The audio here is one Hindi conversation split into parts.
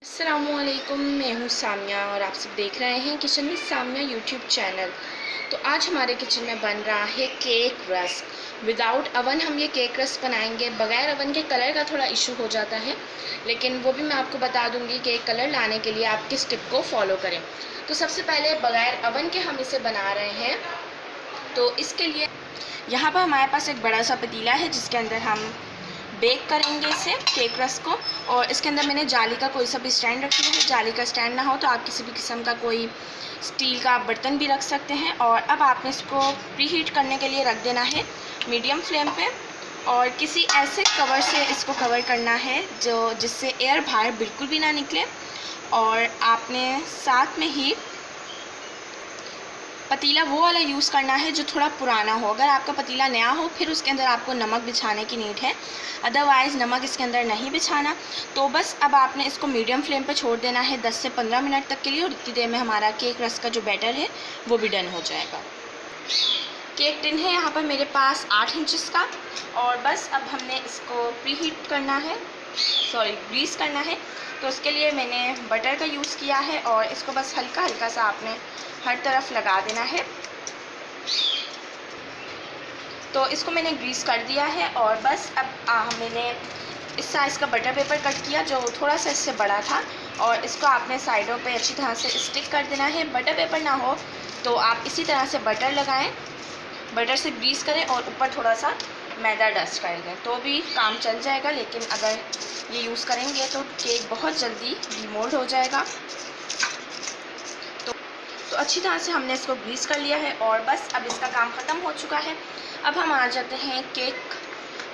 अस्सलामुअलैकुम, मैं हूँ सामिया और आप सब देख रहे हैं किचन में सामिया यूट्यूब चैनल। तो आज हमारे किचन में बन रहा है केक रस्क। विदाउट अवन हम ये केक रस्क बनाएंगे। बगैर अवन के कलर का थोड़ा इशू हो जाता है, लेकिन वो भी मैं आपको बता दूंगी कि कलर लाने के लिए आप किस टिप को फॉलो करें। तो सबसे पहले बगैर अवन के हम इसे बना रहे हैं। तो इसके लिए यहाँ पर हमारे पास एक बड़ा सा पतीला है जिसके अंदर हम बेक करेंगे इसे केक रस्क को। और इसके अंदर मैंने जाली का कोई सा भी स्टैंड रखा है। जाली का स्टैंड ना हो तो आप किसी भी किस्म का कोई स्टील का बर्तन भी रख सकते हैं। और अब आपने इसको प्री हीट करने के लिए रख देना है मीडियम फ्लेम पे, और किसी ऐसे कवर से इसको कवर करना है जिससे एयर बाहर बिल्कुल भी ना निकले। और आपने साथ में ही पतीला वो वाला यूज़ करना है जो थोड़ा पुराना हो। अगर आपका पतीला नया हो फिर उसके अंदर आपको नमक बिछाने की नीड है, अदरवाइज़ नमक इसके अंदर नहीं बिछाना। तो बस अब आपने इसको मीडियम फ्लेम पे छोड़ देना है 10 से 15 मिनट तक के लिए, और इतनी देर में हमारा केक रस्क का जो बैटर है वो भी डन हो जाएगा। केक टिन है यहाँ पर मेरे पास 8 इंचज़ का, और बस अब हमने इसको प्री हीट करना है, ग्रीस करना है। तो उसके लिए मैंने बटर का यूज़ किया है, और इसको बस हल्का हल्का सा आपने हर तरफ लगा देना है। तो इसको मैंने ग्रीस कर दिया है, और बस अब मैंने इस साइज़ का बटर पेपर कट किया जो थोड़ा सा इससे बड़ा था, और इसको आपने साइडों पे अच्छी तरह से स्टिक कर देना है। बटर पेपर ना हो तो आप इसी तरह से बटर लगाएं, बटर से ग्रीस करें और ऊपर थोड़ा सा मैदा डस्ट कर दें तो भी काम चल जाएगा। लेकिन अगर ये यूज़ करेंगे तो केक बहुत जल्दी डीमोल्ड हो जाएगा। तो अच्छी तरह से हमने इसको ग्रीस कर लिया है, और बस अब इसका काम ख़त्म हो चुका है। अब हम आ जाते हैं केक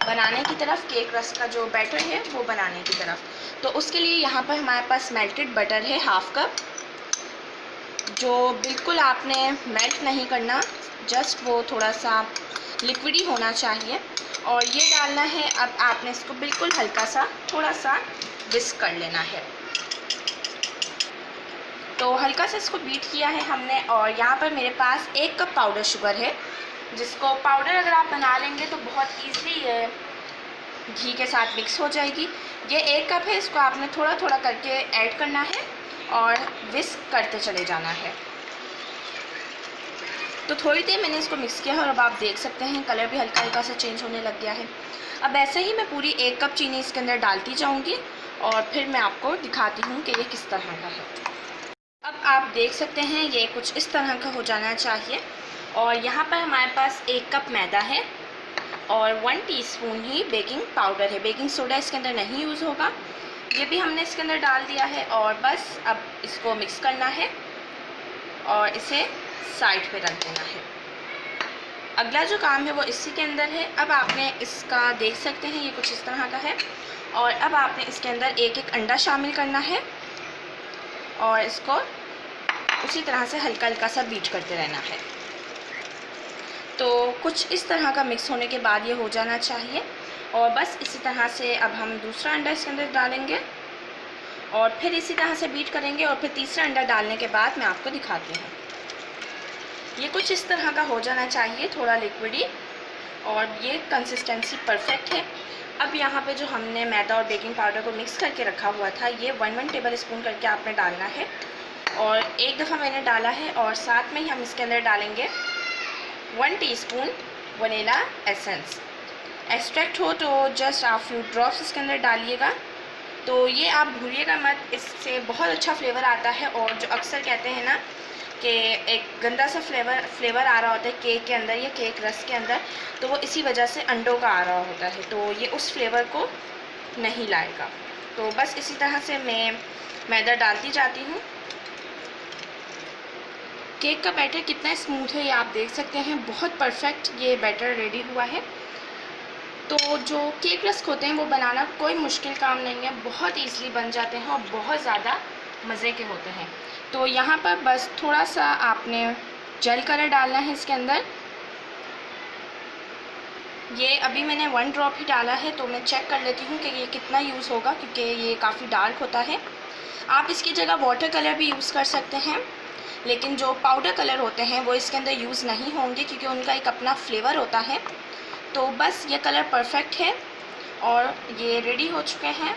बनाने की तरफ, केक रस्क का जो बैटर है वो बनाने की तरफ। तो उसके लिए यहाँ पर हमारे पास मेल्टेड बटर है हाफ़ कप, जो बिल्कुल आपने मेल्ट नहीं करना, जस्ट वो थोड़ा सा लिक्विडी होना चाहिए। और ये डालना है। अब आपने इसको बिल्कुल हल्का सा थोड़ा सा विस्क कर लेना है। तो हल्का सा इसको बीट किया है हमने, और यहाँ पर मेरे पास 1 कप पाउडर शुगर है, जिसको पाउडर अगर आप बना लेंगे तो बहुत ईज़िली ये घी के साथ मिक्स हो जाएगी। ये 1 कप है, इसको आपने थोड़ा थोड़ा करके ऐड करना है और विस्क करते चले जाना है। तो थोड़ी देर मैंने इसको मिक्स किया है, और अब आप देख सकते हैं कलर भी हल्का हल्का सा चेंज होने लग गया है। अब ऐसे ही मैं पूरी 1 कप चीनी इसके अंदर डालती जाऊँगी, और फिर मैं आपको दिखाती हूँ कि ये किस तरह का है। अब आप देख सकते हैं ये कुछ इस तरह का हो जाना चाहिए। और यहाँ पर हमारे पास 1 कप मैदा है, और 1 टीस्पून ही बेकिंग पाउडर है। बेकिंग सोडा इसके अंदर नहीं यूज़ होगा, ये भी हमने इसके अंदर डाल दिया है। और बस अब इसको मिक्स करना है और इसे साइड पे रख देना है। अगला जो काम है वो इसी के अंदर है। अब आपने इसका देख सकते हैं ये कुछ इस तरह का है, और अब आपने इसके अंदर एक एक अंडा शामिल करना है, और इसको उसी तरह से हल्का हल्का सा बीट करते रहना है। तो कुछ इस तरह का मिक्स होने के बाद ये हो जाना चाहिए। और बस इसी तरह से अब हम दूसरा अंडा इसके अंदर डालेंगे, और फिर इसी तरह से बीट करेंगे, और फिर तीसरा अंडा डालने के बाद मैं आपको दिखाती हूँ। ये कुछ इस तरह का हो जाना चाहिए, थोड़ा लिक्विडी, और ये कंसिस्टेंसी परफेक्ट है। अब यहाँ पे जो हमने मैदा और बेकिंग पाउडर को मिक्स करके रखा हुआ था, ये 1 टेबल स्पून करके आपने डालना है, और एक दफ़ा मैंने डाला है। और साथ में ही हम इसके अंदर डालेंगे 1 टीस्पून वनीला एसेंस। एक्सट्रैक्ट हो तो जस्ट आप फ्यू ड्रॉप्स इसके अंदर डालिएगा। तो ये आप भूलिएगा मत, इससे बहुत अच्छा फ्लेवर आता है। और जो अक्सर कहते हैं ना कि एक गंदा सा फ्लेवर आ रहा होता है केक के अंदर या केक रस्क के अंदर, तो वो इसी वजह से अंडों का आ रहा होता है, तो ये उस फ्लेवर को नहीं लाएगा। तो बस इसी तरह से मैं मैदा डालती जाती हूँ। केक का बैटर कितना स्मूथ है ये आप देख सकते हैं, बहुत परफेक्ट ये बैटर रेडी हुआ है। तो जो केक रस्क होते हैं वो बनाना कोई मुश्किल काम नहीं है, बहुत ईज़िली बन जाते हैं और बहुत ज़्यादा मज़े के होते हैं। तो यहाँ पर बस थोड़ा सा आपने जेल कलर डालना है इसके अंदर। ये अभी मैंने 1 ड्रॉप ही डाला है, तो मैं चेक कर लेती हूँ कि ये कितना यूज़ होगा, क्योंकि ये काफ़ी डार्क होता है। आप इसकी जगह वाटर कलर भी यूज़ कर सकते हैं, लेकिन जो पाउडर कलर होते हैं वो इसके अंदर यूज़ नहीं होंगे, क्योंकि उनका एक अपना फ्लेवर होता है। तो बस ये कलर परफेक्ट है, और ये रेडी हो चुके हैं।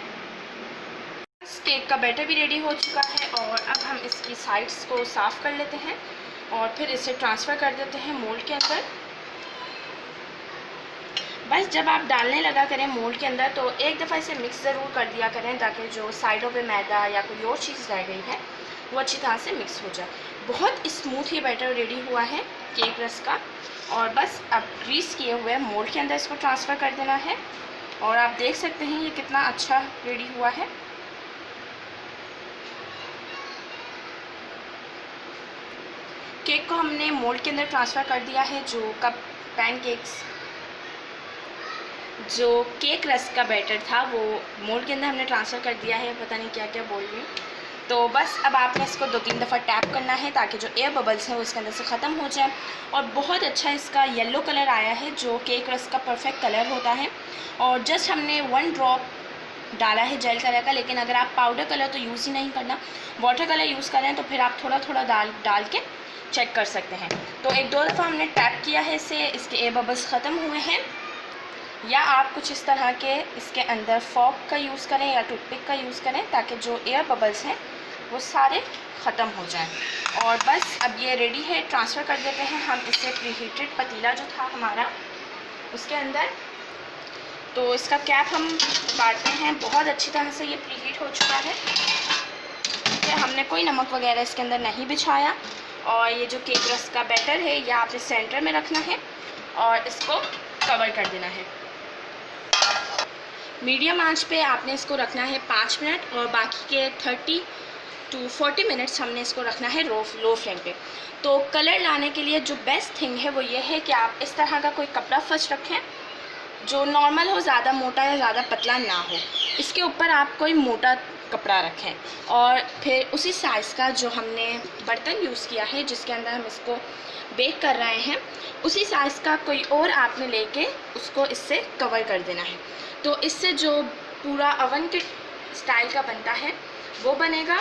इस केक का बैटर भी रेडी हो चुका है और अब हम इसकी साइड्स को साफ़ कर लेते हैं और फिर इसे ट्रांसफ़र कर देते हैं मोल्ड के अंदर। बस जब आप डालने लगा करें मोल्ड के अंदर तो एक दफ़ा इसे मिक्स ज़रूर कर दिया करें ताकि जो साइडों पे मैदा या कोई और चीज़ रह गई है वो अच्छी तरह से मिक्स हो जाए। बहुत स्मूथ ये बैटर रेडी हुआ है केक रस्क का। और बस अब ग्रीस किए हुए मोल्ड के अंदर इसको ट्रांसफ़र कर देना है और आप देख सकते हैं ये कितना अच्छा रेडी हुआ है। केक को हमने मोल्ड के अंदर ट्रांसफ़र कर दिया है। जो केक रस्क का बैटर था वो मोल्ड के अंदर हमने ट्रांसफ़र कर दिया है। पता नहीं क्या क्या बोल रही हूँ। तो बस अब आपने इसको 2-3 दफ़ा टैप करना है ताकि जो एयर बबल्स हैं वो इसके अंदर से ख़त्म हो जाए। और बहुत अच्छा इसका येलो कलर आया है जो केक रस्क का परफेक्ट कलर होता है। और जस्ट हमने 1 ड्रॉप डाला है जेल कलर का, लेकिन अगर आप पाउडर कलर तो यूज़ ही नहीं करना, वाटर कलर यूज़ करें तो फिर आप थोड़ा थोड़ा डाल के चेक कर सकते हैं। तो 1-2 दफ़ा हमने टैप किया है इसे, इसके एयर बबल्स ख़त्म हुए हैं। या आप कुछ इस तरह के इसके अंदर फॉक का यूज़ करें या टूथपिक का यूज़ करें ताकि जो एयर बबल्स हैं वो सारे ख़त्म हो जाएं। और बस अब ये रेडी है, ट्रांसफ़र कर देते हैं हम इसे प्रीहीटेड पतीला जो था हमारा उसके अंदर। तो इसका कैप हम काटते हैं। बहुत अच्छी तरह से ये प्रीहीट हो चुका है। हमने कोई नमक वगैरह इसके अंदर नहीं बिछाया। और ये जो केक रस्क का बैटर है ये आपने सेंटर में रखना है और इसको कवर कर देना है। मीडियम आंच पे आपने इसको रखना है 5 मिनट और बाकी के 30 to 40 मिनट्स हमने इसको रखना है लो फ्लेम पे। तो कलर लाने के लिए जो बेस्ट थिंग है वो ये है कि आप इस तरह का कोई कपड़ा फर्स्ट रखें जो नॉर्मल हो, ज़्यादा मोटा या ज़्यादा पतला ना हो। इसके ऊपर आप कोई मोटा कपड़ा रखें और फिर उसी साइज़ का जो हमने बर्तन यूज़ किया है जिसके अंदर हम इसको बेक कर रहे हैं उसी साइज़ का कोई और आपने लेके उसको इससे कवर कर देना है। तो इससे जो पूरा ओवन के स्टाइल का बनता है वो बनेगा।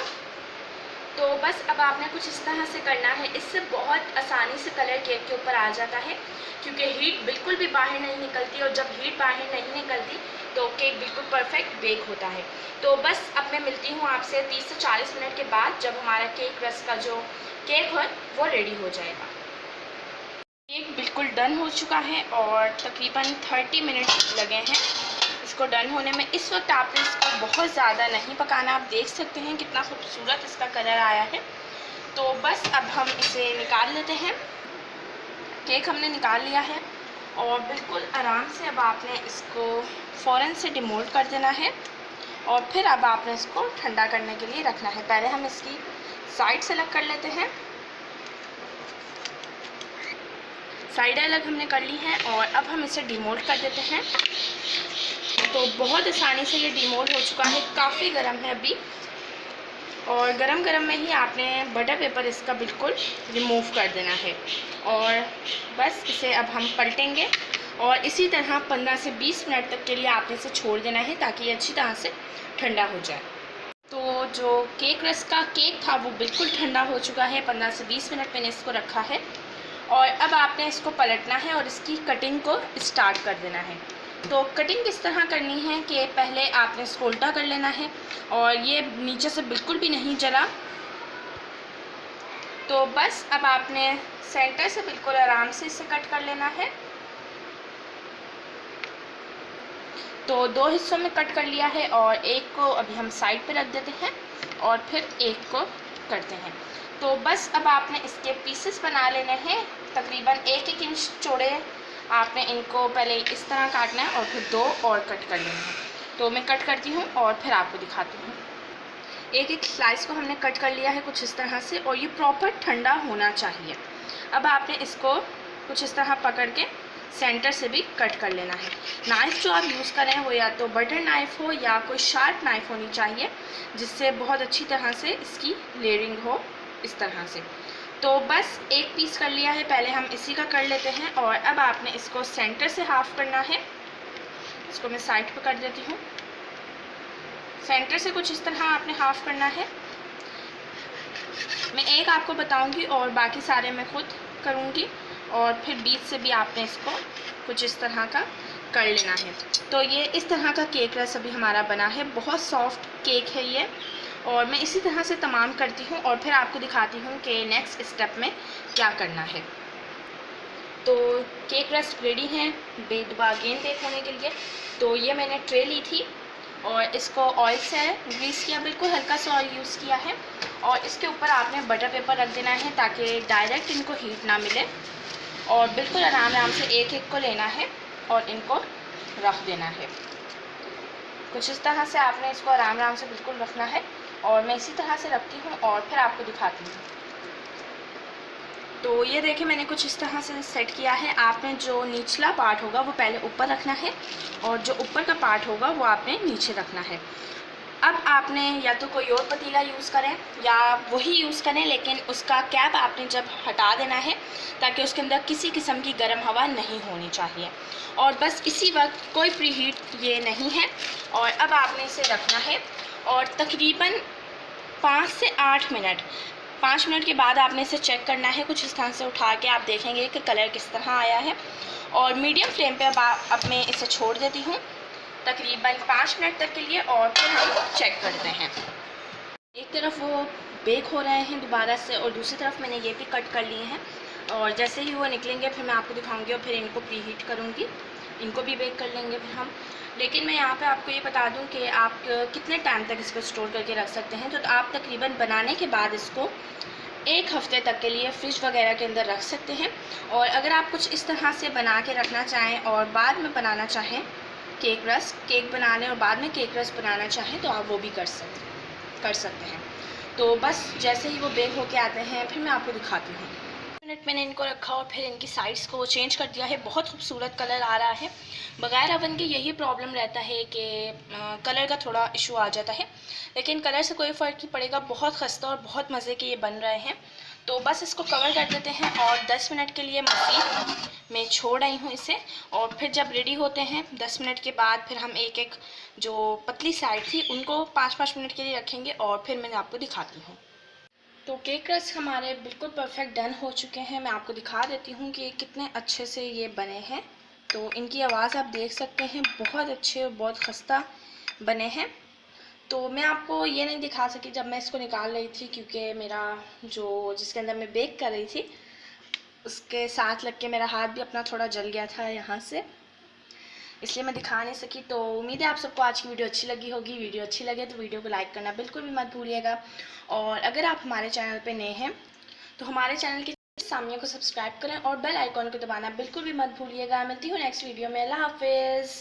तो बस अब आपने कुछ इस तरह से करना है। इससे बहुत आसानी से कलर केक के ऊपर आ जाता है क्योंकि हीट बिल्कुल भी बाहर नहीं निकलती और जब हीट बाहर नहीं निकलती तो केक बिल्कुल परफेक्ट बेक होता है। तो बस अब मैं मिलती हूँ आपसे 30 से 40 मिनट के बाद जब हमारा केक रस्क का जो केक है वो रेडी हो जाएगा। केक बिल्कुल डन हो चुका है और तकरीबन 30 मिनट लगे हैं इसको डन होने में। इस वक्त आपने इसको बहुत ज़्यादा नहीं पकाना। आप देख सकते हैं कितना खूबसूरत इसका कलर आया है। तो बस अब हम इसे निकाल लेते हैं। केक हमने निकाल लिया है और बिल्कुल आराम से अब आपने इसको फ़ौरन से डिमोल्ड कर देना है और फिर अब आपने इसको ठंडा करने के लिए रखना है। पहले हम इसकी साइड से अलग कर लेते हैं। साइड अलग हमने कर ली है और अब हम इसे डिमोल्ड कर देते हैं। तो बहुत आसानी से ये डिमोल्ड हो चुका है। काफ़ी गर्म है अभी और गरम गरम में ही आपने बटर पेपर इसका बिल्कुल रिमूव कर देना है। और बस इसे अब हम पलटेंगे और इसी तरह 15 से 20 मिनट तक के लिए आपने इसे छोड़ देना है ताकि ये अच्छी तरह से ठंडा हो जाए। तो जो केक रस्क का केक था वो बिल्कुल ठंडा हो चुका है। 15 से 20 मिनट मैंने इसको रखा है और अब आपने इसको पलटना है और इसकी कटिंग को स्टार्ट कर देना है। तो कटिंग किस तरह करनी है कि पहले आपने इसको उल्टा कर लेना है और ये नीचे से बिल्कुल भी नहीं जला। तो बस अब आपने सेंटर से बिल्कुल आराम से इसे कट कर लेना है। तो 2 हिस्सों में कट कर लिया है और एक को अभी हम साइड पे रख देते हैं और फिर एक को करते हैं। तो बस अब आपने इसके पीसेस बना लेने हैं तकरीबन 1-1 इंच चौड़े। आपने इनको पहले इस तरह काटना है और फिर 2 और कट कर लेना है। तो मैं कट करती हूँ और फिर आपको दिखाती हूँ। एक स्लाइस को हमने कट कर लिया है कुछ इस तरह से और ये प्रॉपर ठंडा होना चाहिए। अब आपने इसको कुछ इस तरह पकड़ के सेंटर से भी कट कर लेना है। नाइफ़ जो आप यूज़ करें वो या तो बटर नाइफ़ हो या कोई शार्प नाइफ़ होनी चाहिए जिससे बहुत अच्छी तरह से इसकी लेयरिंग हो इस तरह से। तो बस एक पीस कर लिया है, पहले हम इसी का कर लेते हैं और अब आपने इसको सेंटर से हाफ़ करना है। इसको मैं साइड पर कर देती हूँ। सेंटर से कुछ इस तरह आपने हाफ़ करना है। मैं एक आपको बताऊंगी और बाकी सारे मैं खुद करूंगी और फिर बीच से भी आपने इसको कुछ इस तरह का कर लेना है। तो ये इस तरह का केक रस अभी हमारा बना है, बहुत सॉफ्ट केक है ये। और मैं इसी तरह से तमाम करती हूँ और फिर आपको दिखाती हूँ कि नेक्स्ट स्टेप में क्या करना है। तो केक रस रेडी है दोबारा अगेन बेक होने के लिए। तो ये मैंने ट्रे ली थी और इसको ऑयल से ग्रीस किया, बिल्कुल हल्का सा ऑयल यूज़ किया है। और इसके ऊपर आपने बटर पेपर रख देना है ताकि डायरेक्ट इनको हीट ना मिले। और बिल्कुल आराम से एक एक को लेना है और इनको रख देना है। कुछ इस तरह से आपने इसको आराम से बिल्कुल रखना है। और मैं इसी तरह से रखती हूँ और फिर आपको दिखाती हूँ। तो ये देखिए मैंने कुछ इस तरह से सेट किया है। आपने जो निचला पार्ट होगा वो पहले ऊपर रखना है और जो ऊपर का पार्ट होगा वो आपने नीचे रखना है। अब आपने या तो कोई और पतीला यूज़ करें या वही यूज़ करें, लेकिन उसका कैप आपने जब हटा देना है ताकि उसके अंदर किसी किस्म की गर्म हवा नहीं होनी चाहिए। और बस इसी वक्त कोई प्रीहीट ये नहीं है। और अब आपने इसे रखना है और तकरीबन 5 से 8 मिनट, 5 मिनट के बाद आपने इसे चेक करना है। कुछ इस तरह से उठा के आप देखेंगे कि कलर किस तरह आया है। और मीडियम फ्लेम पे अब मैं इसे छोड़ देती हूँ तकरीबन 5 मिनट तक के लिए और फिर हम चेक करते हैं। एक तरफ वो बेक हो रहे हैं दोबारा से और दूसरी तरफ मैंने ये भी कट कर लिए हैं। और जैसे ही वो निकलेंगे फिर मैं आपको दिखाऊंगी और फिर इनको प्रीहीट करूँगी, इनको भी बेक कर लेंगे फिर हम। लेकिन मैं यहाँ पे आपको ये बता दूँ कि आप कितने टाइम तक इसको स्टोर करके रख सकते हैं। तो आप तकरीबन बनाने के बाद इसको 1 हफ़्ते तक के लिए फ्रिज वगैरह के अंदर रख सकते हैं। और अगर आप कुछ इस तरह से बना के रखना चाहें और बाद में बनाना चाहें केक बना लें और बाद में केक रस बनाना चाहें तो आप वो भी कर सकते हैं। तो बस जैसे ही वो बेक होके आते हैं फिर मैं आपको दिखाती हूँ। मिनट मैंने इनको रखा और फिर इनकी साइड्स को चेंज कर दिया है। बहुत खूबसूरत कलर आ रहा है। बगैर ओवन के यही प्रॉब्लम रहता है कि कलर का थोड़ा इशू आ जाता है, लेकिन कलर से कोई फ़र्क नहीं पड़ेगा। बहुत खस्ता और बहुत मज़े के ये बन रहे हैं। तो बस इसको कवर कर देते हैं और 10 मिनट के लिए मज़ीद मैं छोड़ आई हूँ इसे। और फिर जब रेडी होते हैं 10 मिनट के बाद फिर हम एक एक जो पतली साइड थी उनको 5-5 मिनट के लिए रखेंगे और फिर मैं आपको दिखाती हूँ। तो केक रस हमारे बिल्कुल परफेक्ट डन हो चुके हैं। मैं आपको दिखा देती हूँ कि कितने अच्छे से ये बने हैं। तो इनकी आवाज़ आप देख सकते हैं, बहुत अच्छे और बहुत खस्ता बने हैं। तो मैं आपको ये नहीं दिखा सकी जब मैं इसको निकाल रही थी, क्योंकि मेरा जो जिसके अंदर मैं बेक कर रही थी उसके साथ लग के मेरा हाथ भी अपना थोड़ा जल गया था यहाँ से, इसलिए मैं दिखा नहीं सकी। तो उम्मीद है आप सबको आज की वीडियो अच्छी लगी होगी। वीडियो अच्छी लगे तो वीडियो को लाइक करना बिल्कुल भी मत भूलिएगा। और अगर आप हमारे चैनल पे नए हैं तो हमारे चैनल के सामने को सब्सक्राइब करें और बेल आइकॉन को दबाना बिल्कुल भी मत भूलिएगा। मिलती हूँ नेक्स्ट वीडियो में। अल्लाह हाफिज़।